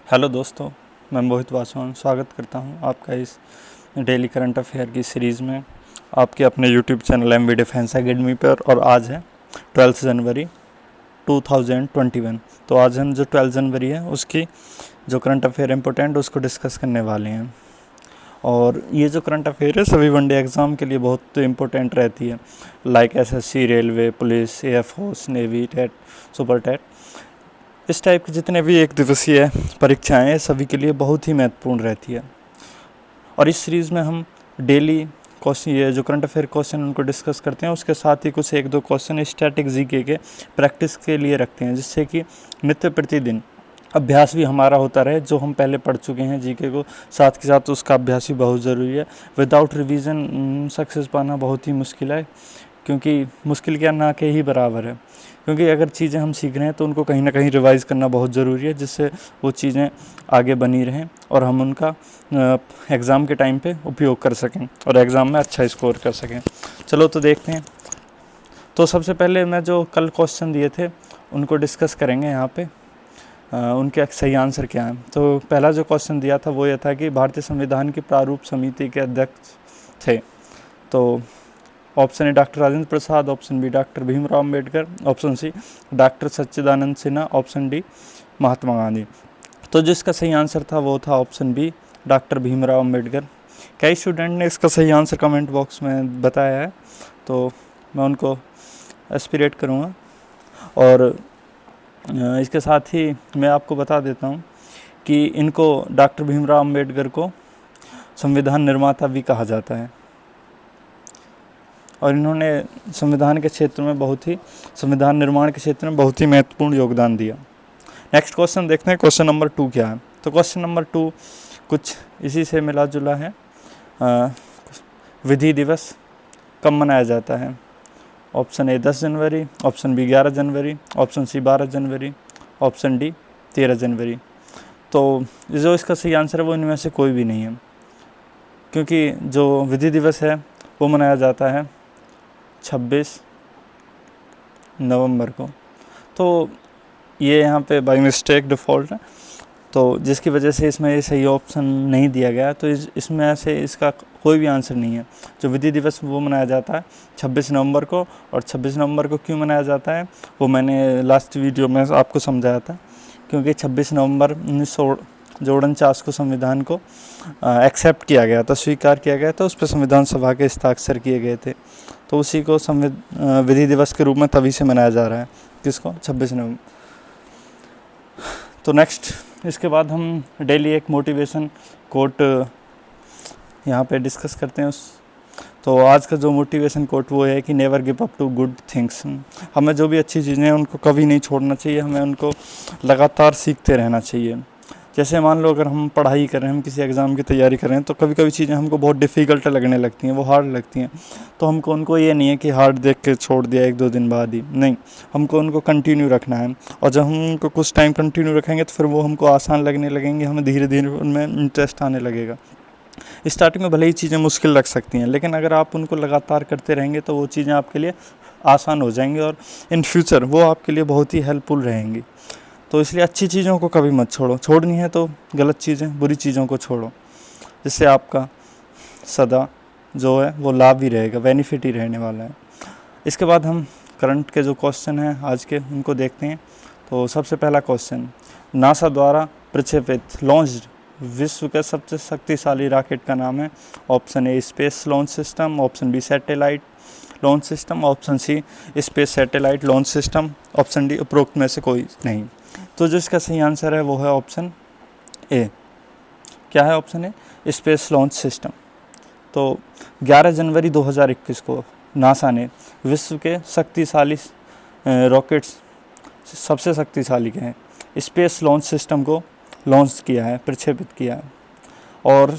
Hello दोस्तों, मैं मोहित वासवान स्वागत करता हूं आपका इस डेली करंट अफेयर की सीरीज़ में आपके अपने YouTube channel MV defence academy पर। और आज है 12 जनवरी 2021। तो आज हम जो 12 जनवरी है उसकी जो करंट अफेयर इम्पोर्टेंट उसको डिस्कस करने वाले हैं। और ये जो करंट अफेयर है सभी वनडे एग्ज़ाम के लिए बहुत इम्पोर्टेंट रहती है, like SSC, railway, police, air force, navy, TET, super TET. इस टाइप के जितने भी एक दिवसीय परीक्षाएं हैं सभी के लिए बहुत ही महत्वपूर्ण रहती है। और इस सीरीज़ में हम डेली क्वेश्चन, ये जो करंट अफेयर क्वेश्चन उनको डिस्कस करते हैं, उसके साथ ही कुछ एक दो क्वेश्चन स्टैटिक जीके के प्रैक्टिस के लिए रखते हैं, जिससे कि नित्य प्रतिदिन अभ्यास भी हमारा होता रहे। जो हम पहले पढ़ चुके हैं जीके को, साथ के साथ उसका अभ्यास भी बहुत ज़रूरी है। विदाउट रिवीजन सक्सेस पाना बहुत ही मुश्किल है, क्योंकि मुश्किल क्या ना के ही बराबर है। क्योंकि अगर चीज़ें हम सीख रहे हैं तो उनको कहीं ना कहीं रिवाइज करना बहुत ज़रूरी है, जिससे वो चीज़ें आगे बनी रहें और हम उनका एग्ज़ाम के टाइम पे उपयोग कर सकें और एग्ज़ाम में अच्छा स्कोर कर सकें। चलो तो देखते हैं। तो सबसे पहले मैं जो कल क्वेश्चन दिए थे उनको डिस्कस करेंगे यहाँ पे, उनके सही आंसर क्या हैं। तो पहला जो क्वेश्चन दिया था वो ये था कि भारतीय संविधान की प्रारूप समिति के अध्यक्ष थे। तो option A doctor Rajendra Prasad, option B doctor Bhimrao Ambedkar, option C doctor Sachchidanand Sinha, option D Mahatma Gandhi. तो जिसका सही आंसर था वो था option B doctor Bhimrao Ambedkar. कई स्टूडेंट ने इसका सही आंसर कमेंट बॉक्स में बताया है, तो मैं उनको एस्पिरेट करूँगा। और इसके साथ ही मैं आपको बता देता हूँ कि इनको डॉक्टर भीमराव अम्बेडकर को संविधान निर्माता भी कहा जाता है, और इन्होंने संविधान के क्षेत्र में संविधान निर्माण के क्षेत्र में बहुत ही महत्वपूर्ण योगदान दिया। नेक्स्ट क्वेश्चन देखते हैं, क्वेश्चन नंबर 2 क्या है। तो क्वेश्चन नंबर 2 कुछ इसी से मिला जुला है। विधि दिवस कब मनाया जाता है? ऑप्शन ए 10 जनवरी, ऑप्शन बी 11 जनवरी, ऑप्शन सी 12 जनवरी, ऑप्शन डी 13 जनवरी। तो जो इसका सही आंसर है वो इनमें से कोई भी नहीं है, क्योंकि जो विधि दिवस है वो मनाया जाता है 26 नवंबर को। तो ये यहाँ पे बाय मिस्टेक डिफ़ॉल्ट है, तो जिसकी वजह से इसमें ये सही ऑप्शन नहीं दिया गया। तो इसमें से इसका कोई भी आंसर नहीं है। जो विधि दिवस वो मनाया जाता है 26 नवंबर को, और 26 नवंबर को क्यों मनाया जाता है वो मैंने लास्ट वीडियो में आपको समझाया था। क्योंकि 26 नवंबर 1949 को संविधान को एक्सेप्ट किया गया था, स्वीकार किया गया था, उस पर संविधान सभा के हस्ताक्षर किए गए थे। तो उसी को विधि दिवस के रूप में तभी से मनाया जा रहा है, किसको, 26 नवंबर। तो नेक्स्ट इसके बाद हम डेली एक मोटिवेशन कोट यहाँ पे डिस्कस करते हैं। तो आज का जो मोटिवेशन कोट वो है कि never give up to good things. हमें जो भी अच्छी चीज़ें हैं उनको कभी नहीं छोड़ना चाहिए, हमें उनको लगातार सीखते रहना चाहिए। जैसे मान लो अगर हम पढ़ाई कर रहे हैं, हम किसी एग्ज़ाम की तैयारी कर रहे हैं, तो कभी कभी चीज़ें हमको बहुत डिफ़िकल्ट लगने लगती हैं, वो हार्ड लगती हैं। तो हमको उनको ये नहीं है कि हार्ड देख के छोड़ दिया 1-2 दिन बाद ही, नहीं, हमको उनको कंटिन्यू रखना है। और जब हम उनको कुछ टाइम कंटिन्यू रखेंगे तो फिर वो हमको आसान लगने लगेंगे, हमें धीरे धीरे उनमें इंटरेस्ट आने लगेगा। स्टार्टिंग में भले ही चीज़ें मुश्किल लग सकती हैं, लेकिन अगर आप उनको लगातार करते रहेंगे तो वो चीज़ें आपके लिए आसान हो जाएंगी और इन फ्यूचर वो आपके लिए बहुत ही हेल्पफुल रहेंगी। तो इसलिए अच्छी चीज़ों को कभी मत छोड़ो, छोड़नी है तो गलत चीज़ें, बुरी चीज़ों को छोड़ो, जिससे आपका सदा जो है वो लाभ ही रहेगा, बेनिफिट ही रहने वाला है। इसके बाद हम करंट के जो क्वेश्चन हैं आज के उनको देखते हैं। तो सबसे पहला क्वेश्चन, नासा द्वारा प्रक्षेपित लॉन्च्ड विश्व के सबसे शक्तिशाली रॉकेट का नाम है। Option A space launch system, option B satellite launch system, option C space satellite launch system, option D उपरोक्त में से कोई नहीं। तो जो इसका सही आंसर है वो है ऑप्शन ए। क्या है option A? Space launch system. तो 11 जनवरी 2021 को नासा ने विश्व के शक्तिशाली रॉकेट्स, सबसे शक्तिशाली के हैं, स्पेस लॉन्च सिस्टम को लॉन्च किया है, प्रक्षेपित किया है। और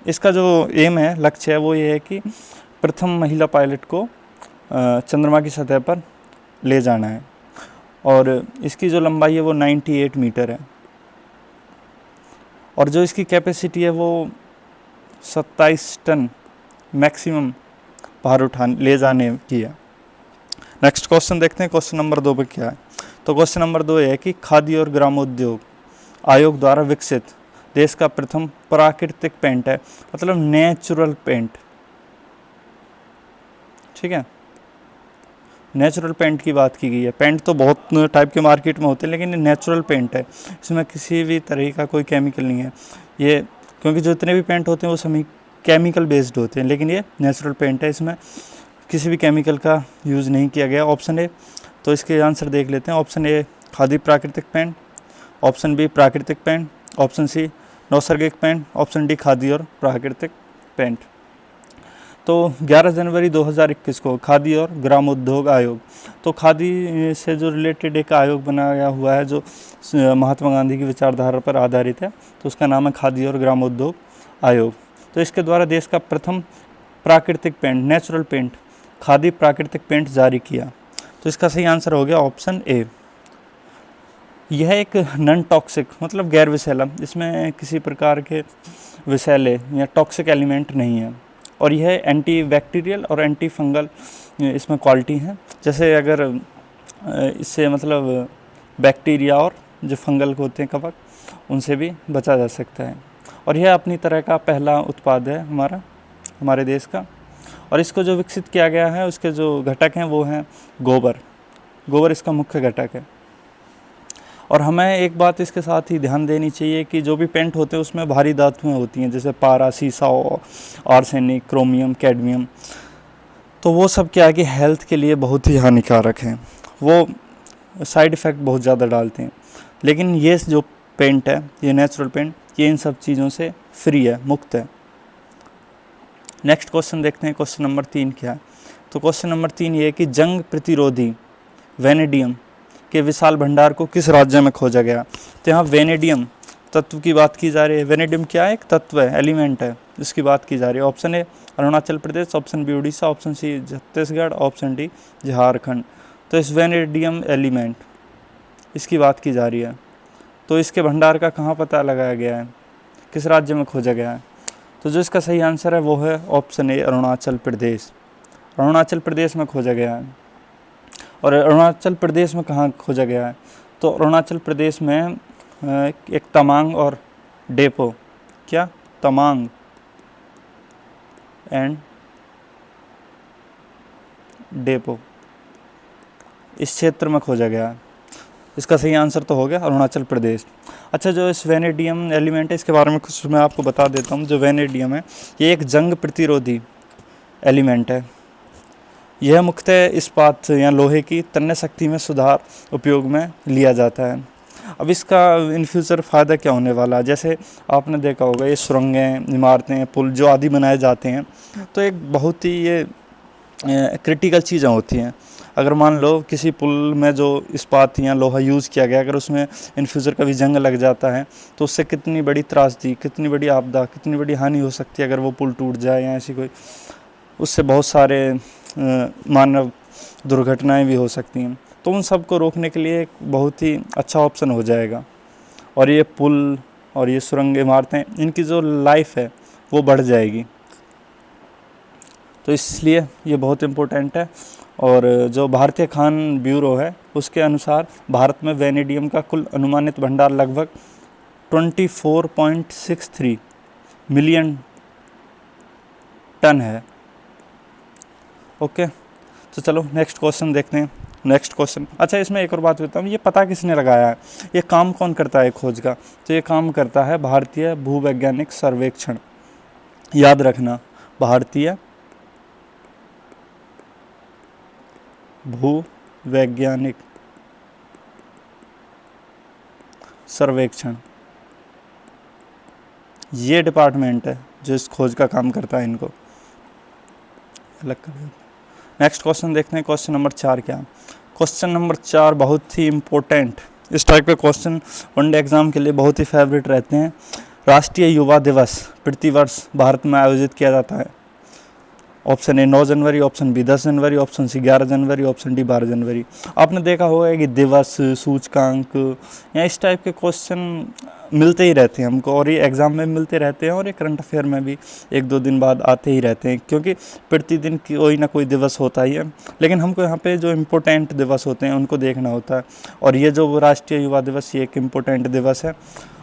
इसका जो एम है, लक्ष्य है, वो ये है कि प्रथम महिला पायलट को चंद्रमा की सतह पर ले जाना है। और इसकी जो लंबाई है वो 98 मीटर है, और जो इसकी कैपेसिटी है वो 27 टन मैक्सिमम भार ले जाने की है। नेक्स्ट क्वेश्चन देखते हैं, क्वेश्चन नंबर 2 पे क्या है। तो क्वेश्चन नंबर 2 है कि खादी और ग्रामोद्योग आयोग द्वारा विकसित देश का प्रथम प्राकृतिक पेंट है, मतलब नेचुरल पेंट। ठीक है, नेचुरल पेंट की बात की गई है। पेंट तो बहुत टाइप के मार्केट में होते हैं, लेकिन ये नेचुरल पेंट है, इसमें किसी भी तरह का कोई केमिकल नहीं है ये, क्योंकि जो इतने भी पेंट होते हैं वो सभी केमिकल बेस्ड होते हैं, लेकिन ये नेचुरल पेंट है, इसमें किसी भी केमिकल का यूज़ नहीं किया गया। ऑप्शन ए, तो इसके आंसर देख लेते हैं। ऑप्शन ए खादी प्राकृतिक पेंट, ऑप्शन बी प्राकृतिक पेंट, ऑप्शन सी नैसर्गिक पेंट, ऑप्शन डी खादी और प्राकृतिक पेंट। तो 11 जनवरी 2021 को खादी और ग्रामोद्योग आयोग, तो खादी से जो रिलेटेड एक आयोग बनाया हुआ है जो महात्मा गांधी की विचारधारा पर आधारित है, तो उसका नाम है खादी और ग्रामोद्योग आयोग। तो इसके द्वारा देश का प्रथम प्राकृतिक पेंट, नेचुरल पेंट, खादी प्राकृतिक पेंट जारी किया। तो इसका सही आंसर हो गया ऑप्शन ए। यह एक नॉन टॉक्सिक, मतलब गैर विषैला, इसमें किसी प्रकार के विषैले या टॉक्सिक एलिमेंट नहीं है, और यह एंटी बैक्टीरियल और एंटी फंगल इसमें क्वालिटी है। जैसे अगर इससे मतलब बैक्टीरिया और जो फंगल होते हैं कवक, उनसे भी बचा जा सकता है। और यह अपनी तरह का पहला उत्पाद है हमारे देश का। और इसको जो विकसित किया गया है, उसके जो घटक हैं वो हैं गोबर इसका मुख्य घटक है। और हमें एक बात इसके साथ ही ध्यान देनी चाहिए कि जो भी पेंट होते हैं उसमें भारी धातुएं होती हैं, जैसे पारा, सीसा, आर्सेनिक, क्रोमियम, कैडमियम। तो वो सब क्या है कि हेल्थ के लिए बहुत ही हानिकारक हैं, वो साइड इफ़ेक्ट बहुत ज़्यादा डालते हैं। लेकिन ये जो पेंट है, ये नेचुरल पेंट, ये इन सब चीज़ों से फ्री है, मुक्त है। नेक्स्ट क्वेश्चन देखते हैं, क्वेश्चन नंबर 3 क्या है। तो क्वेश्चन नंबर 3 ये है कि जंग प्रतिरोधी वेनेडियम के विशाल भंडार को किस राज्य में खोजा गया। तो यहाँ वेनेडियम तत्व की बात की जा रही है। वेनेडियम क्या है? एक तत्व है, एलिमेंट है, जिसकी बात की जा रही है। Option A Arunachal Pradesh, option B Orissa, option C Chhattisgarh, option D Jharkhand. तो इस वेनेडियम एलिमेंट, इसकी बात की जा रही है। तो इसके भंडार का कहाँ पता लगाया गया है, किस राज्य में खोजा गया है? तो जो इसका सही आंसर है वो है ऑप्शन ए अरुणाचल प्रदेश। अरुणाचल प्रदेश में खोजा गया है। और अरुणाचल प्रदेश में कहाँ खोजा गया है? तो अरुणाचल प्रदेश में एक तमांग और डेपो, क्या तमांग एंड डेपो, इस क्षेत्र में खोजा गया है। इसका सही आंसर तो हो गया अरुणाचल प्रदेश। अच्छा, जो इस वेनेडियम एलिमेंट है, इसके बारे में कुछ मैं आपको बता देता हूँ। जो वेनेडियम है, ये एक जंग प्रतिरोधी एलिमेंट है। यह मुख्यतः इस्पात या लोहे की तन्य शक्ति में सुधार उपयोग में लिया जाता है। अब इसका इन फ्यूचर फ़ायदा क्या होने वाला है? जैसे आपने देखा होगा, ये सुरंगें, इमारतें, पुल जो आदि बनाए जाते हैं, तो एक बहुत ही ये क्रिटिकल चीज़ें होती हैं। अगर मान लो किसी पुल में जो इस्पात या लोहा यूज़ किया गया, अगर उसमें इन फ्यूचर कभी जंग लग जाता है, तो उससे कितनी बड़ी त्रासदी, कितनी बड़ी आपदा, कितनी बड़ी हानि हो सकती है अगर वो पुल टूट जाए या ऐसी कोई, उससे बहुत सारे मानव दुर्घटनाएं भी हो सकती हैं। तो उन सब को रोकने के लिए एक बहुत ही अच्छा ऑप्शन हो जाएगा। और ये पुल और ये सुरंग इमारतें, इनकी जो लाइफ है वो बढ़ जाएगी। तो इसलिए ये बहुत इम्पोर्टेंट है। और जो भारतीय खान ब्यूरो है, उसके अनुसार भारत में वेनेडियम का कुल अनुमानित भंडार लगभग 24.63 मिलियन टन है। ओके, तो चलो नेक्स्ट क्वेश्चन देखते हैं। नेक्स्ट क्वेश्चन, अच्छा इसमें एक और बात बताऊँ, ये पता किसने लगाया है, ये काम कौन करता है खोज का? तो ये काम करता है भारतीय भूवैज्ञानिक सर्वेक्षण। याद रखना, भारतीय भूवैज्ञानिक सर्वेक्षण, ये डिपार्टमेंट है जो इस खोज का काम करता है। इनको अलग कर देते हैं। नेक्स्ट क्वेश्चन देखते हैं, क्वेश्चन नंबर 4 क्या? क्वेश्चन नंबर 4 बहुत ही इम्पोर्टेंट, इस टाइप के क्वेश्चन वनडे एग्जाम के लिए बहुत ही फेवरेट रहते हैं। राष्ट्रीय युवा दिवस प्रतिवर्ष भारत में आयोजित किया जाता है। ऑप्शन ए 9 जनवरी, ऑप्शन बी 10 जनवरी, ऑप्शन सी 11 जनवरी, ऑप्शन डी 12 जनवरी। आपने देखा होगा कि दिवस, सूचकांक या इस टाइप के क्वेश्चन मिलते ही रहते हैं हमको, और ये एग्ज़ाम में मिलते रहते हैं और ये करंट अफेयर में भी 1-2 दिन बाद आते ही रहते हैं, क्योंकि प्रतिदिन कोई ना कोई दिवस होता ही है। लेकिन हमको यहाँ पे जो इम्पोर्टेंट दिवस होते हैं उनको देखना होता है, और ये जो राष्ट्रीय युवा दिवस ये एक इम्पोर्टेंट दिवस है।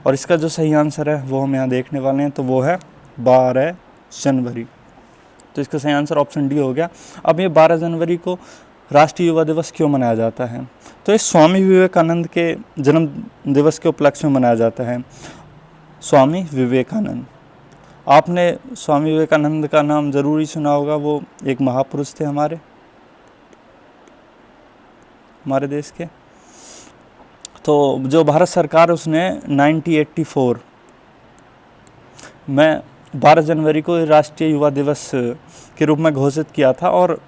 और इसका जो सही आंसर है वो हम यहाँ देखने वाले हैं, तो वो है 12 जनवरी। तो इसका सही आंसर ऑप्शन डी हो गया। अब ये 12 जनवरी को राष्ट्रीय युवा दिवस क्यों मनाया जाता है? तो ये स्वामी विवेकानंद के जन्म दिवस के उपलक्ष्य में मनाया जाता है। स्वामी विवेकानंद, आपने स्वामी विवेकानंद का नाम ज़रूर ही सुना होगा, वो एक महापुरुष थे हमारे देश के। तो जो भारत सरकार उसने 1984 में 12 जनवरी को राष्ट्रीय युवा दिवस के रूप में घोषित किया था, और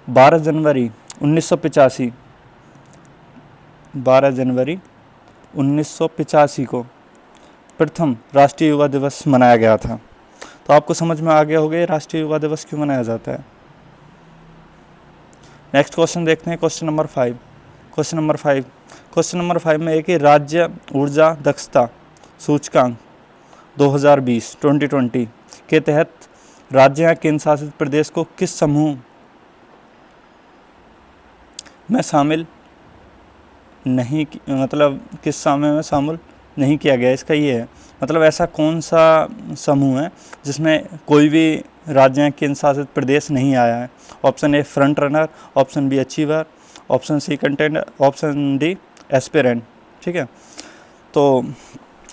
12 जनवरी 1985 को प्रथम राष्ट्रीय युवा दिवस मनाया गया था। तो आपको समझ में आ गया होगा ये राष्ट्रीय युवा दिवस क्यों मनाया जाता है। नेक्स्ट क्वेश्चन देखते हैं, क्वेश्चन नंबर 5। क्वेश्चन नंबर 5 में एक राज्य ऊर्जा दक्षता सूचकांक 2020 के तहत राज्य या केंद्र शासित प्रदेश को किस समूह में शामिल नहीं, मतलब किस समूह में शामिल नहीं किया गया। इसका ये है, मतलब ऐसा कौन सा समूह है जिसमें कोई भी राज्य या केंद्र शासित प्रदेश नहीं आया है। Option A front runner, option B achiever, option C contender, option D aspirant. ठीक है, तो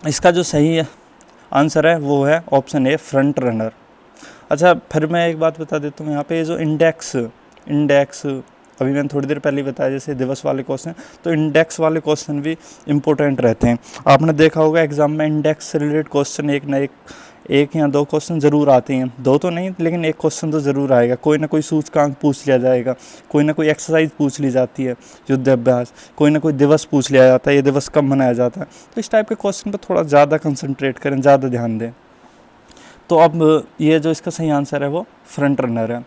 इसका जो सही आंसर है वो है ऑप्शन ए फ्रंट रनर। अच्छा, फिर मैं एक बात बता देता हूँ, यहाँ पे जो इंडेक्स अभी मैंने थोड़ी देर पहले ही बताया, जैसे दिवस वाले क्वेश्चन, तो इंडेक्स वाले क्वेश्चन भी इम्पोर्टेंट रहते हैं। आपने देखा होगा एग्जाम में इंडेक्स से रिलेटेड क्वेश्चन एक या दो क्वेश्चन ज़रूर आते हैं, दो तो नहीं लेकिन एक क्वेश्चन तो ज़रूर आएगा। कोई ना कोई सूचकांक पूछ लिया जाएगा, कोई ना कोई एक्सरसाइज पूछ ली जाती है, युद्ध अभ्यास, कोई ना कोई दिवस पूछ लिया जाता है, ये दिवस कब मनाया जाता है। तो इस टाइप के क्वेश्चन पर थोड़ा ज़्यादा कंसंट्रेट करें, ज़्यादा ध्यान दें। तो अब ये जो इसका सही आंसर है वो फ्रंट रनर है।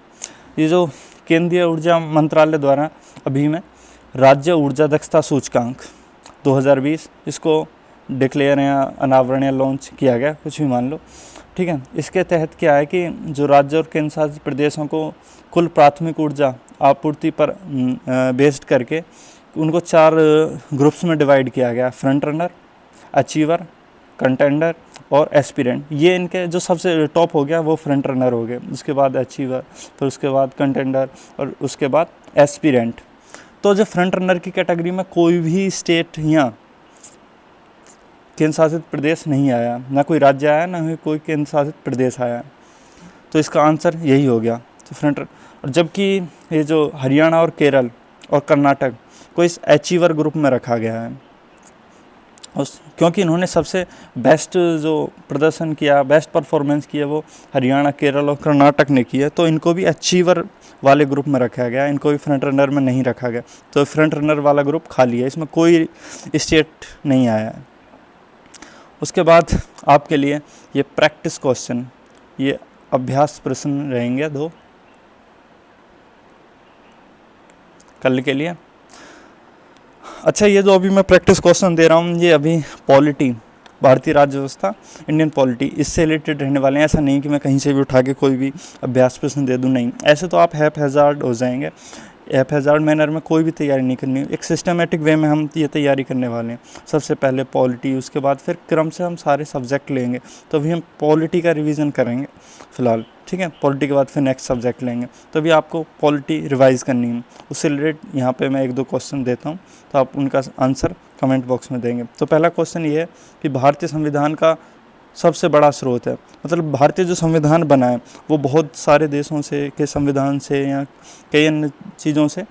ये जो केंद्रीय ऊर्जा मंत्रालय द्वारा अभी में राज्य ऊर्जा दक्षता सूचकांक 2020 इसको डिक्लेयर या अनावरण या लॉन्च किया गया, कुछ भी मान लो। ठीक है, इसके तहत क्या है कि जो राज्य और केंद्र शासित प्रदेशों को कुल प्राथमिक ऊर्जा आपूर्ति पर बेस्ड करके उनको 4 ग्रुप्स में डिवाइड किया गया। फ्रंट रनर, अचीवर, कंटेंडर और एस्पिरेंट। ये इनके जो सबसे टॉप हो गया वो फ्रंट रनर हो गए, उसके बाद अचीवर, फिर उसके बाद कंटेंडर और उसके बाद एस्पिरेंट। तो जो फ्रंट रनर की कैटेगरी में कोई भी स्टेट या केंद्र शासित प्रदेश नहीं आया, ना कोई राज्य आया, ना ही कोई केंद्र शासित प्रदेश आया। तो इसका आंसर यही हो गया, तो फ्रंट। और जबकि ये जो हरियाणा और केरल और कर्नाटक को इस अचीवर ग्रुप में रखा गया है, क्योंकि इन्होंने सबसे बेस्ट जो प्रदर्शन किया, बेस्ट परफॉर्मेंस किया वो हरियाणा, केरल और कर्नाटक ने किया, तो इनको भी अचीवर वाले ग्रुप में रखा गया, इनको भी फ्रंट रनर में नहीं रखा गया। तो फ्रंट रनर वाला ग्रुप खाली है, इसमें कोई स्टेट नहीं आया है। उसके बाद आपके लिए ये प्रैक्टिस क्वेश्चन, ये अभ्यास प्रश्न रहेंगे 2 कल के लिए। अच्छा, ये जो अभी मैं प्रैक्टिस क्वेश्चन दे रहा हूँ ये अभी पॉलिटी, भारतीय राज्य व्यवस्था, इंडियन पॉलिटी, इससे रिलेटेड रहने वाले हैं। ऐसा नहीं कि मैं कहीं से भी उठा के कोई भी अभ्यास प्रश्न दे दूँ, नहीं। ऐसे तो आप हैज़ार्ड हो जाएंगे। हैज़ार्ड मैनर में कोई भी तैयारी नहीं करनी, एक सिस्टमेटिक वे में हम ये तैयारी करने वाले हैं। सबसे पहले पॉलिटी, उसके बाद फिर क्रम से हम सारे सब्जेक्ट लेंगे। तो अभी हम पॉलिटी का रिवीजन करेंगे फ़िलहाल, ठीक है। पॉलिटी के बाद फिर नेक्स्ट सब्जेक्ट लेंगे, तो अभी आपको पॉलिटी रिवाइज़ करनी है। उससे रिलेटेड यहाँ पे मैं 1-2 क्वेश्चन देता हूँ, तो आप उनका आंसर कमेंट बॉक्स में देंगे। तो पहला क्वेश्चन ये है कि भारतीय संविधान का सबसे बड़ा स्रोत है, मतलब भारतीय जो संविधान बना है वो बहुत सारे देशों से के संविधान से या कई अन्य चीज़ों से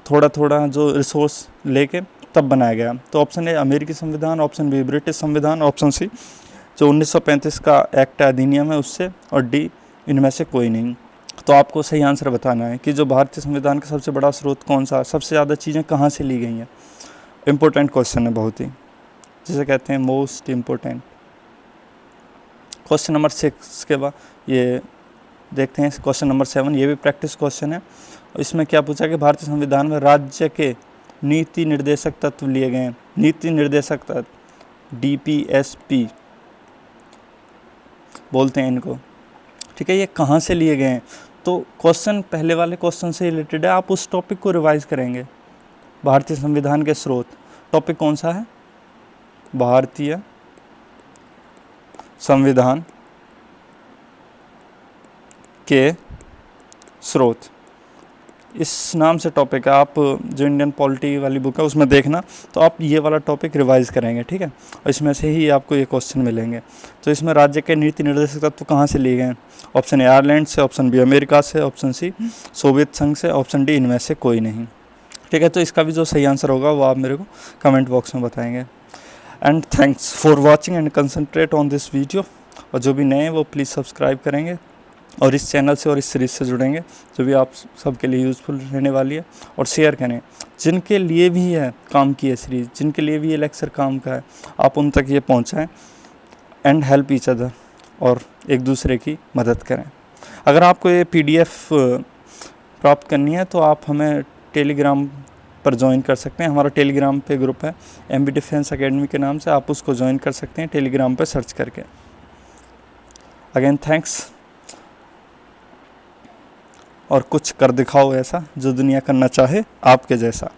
थोड़ा थोड़ा जो रिसोर्स लेके तब बनाया गया। तो ऑप्शन ए अमेरिकी संविधान, ऑप्शन बी ब्रिटिश संविधान, ऑप्शन सी जो 1935 का एक्ट अधिनियम है उससे, और डी इनमें से कोई नहीं। तो आपको सही आंसर बताना है कि जो भारतीय संविधान का सबसे बड़ा स्रोत कौन सा, सबसे ज़्यादा चीज़ें कहाँ से ली गई हैं। इम्पोर्टेंट क्वेश्चन है बहुत ही, जिसे कहते हैं मोस्ट इम्पोर्टेंट। क्वेश्चन नंबर 6 के बाद ये देखते हैं क्वेश्चन नंबर 7, ये भी प्रैक्टिस क्वेश्चन है। इसमें क्या पूछा कि भारतीय संविधान में राज्य के नीति निर्देशक तत्व लिए गए हैं। नीति निर्देशक तत्व DPSP बोलते हैं इनको, ठीक है। ये कहाँ से लिए गए हैं? तो क्वेश्चन पहले वाले क्वेश्चन से रिलेटेड है, आप उस टॉपिक को रिवाइज करेंगे। भारतीय संविधान के स्रोत, टॉपिक कौन सा है? भारतीय संविधान के स्रोत, इस नाम से टॉपिक है। आप जो इंडियन पॉलिटी वाली बुक है उसमें देखना, तो आप ये वाला टॉपिक रिवाइज करेंगे, ठीक है। और इसमें से ही आपको ये क्वेश्चन मिलेंगे। तो इसमें राज्य के नीति निर्देशक तत्व कहाँ से लिए गए हैं? ऑप्शन ए आयरलैंड से, ऑप्शन बी अमेरिका से, ऑप्शन सी सोवियत संघ से, ऑप्शन डी इनमें से कोई नहीं, ठीक है। तो इसका भी जो सही आंसर होगा वो आप मेरे को कमेंट बॉक्स में बताएंगे। And thanks for watching and concentrate on this video. और जो भी नए हैं वो प्लीज़ सब्सक्राइब करेंगे और इस चैनल से और इस सीरीज़ से जुड़ेंगे, जो भी आप सबके लिए यूज़फुल रहने वाली है। और शेयर करें जिनके लिए भी है काम की है सीरीज़, जिनके लिए भी ये लेक्चर काम का है, आप उन तक ये पहुंचाएं। एंड हेल्प ईच अदर, और एक दूसरे की मदद करें। अगर आपको ये PDF प्राप्त करनी है तो आप हमें टेलीग्राम पर ज्वाइन कर सकते हैं। हमारा टेलीग्राम पे ग्रुप है MB डिफेंस एकेडमी के नाम से, आप उसको ज्वाइन कर सकते हैं टेलीग्राम पर सर्च करके। Again thanks. और कुछ कर दिखाओ ऐसा जो दुनिया करना चाहे आपके जैसा।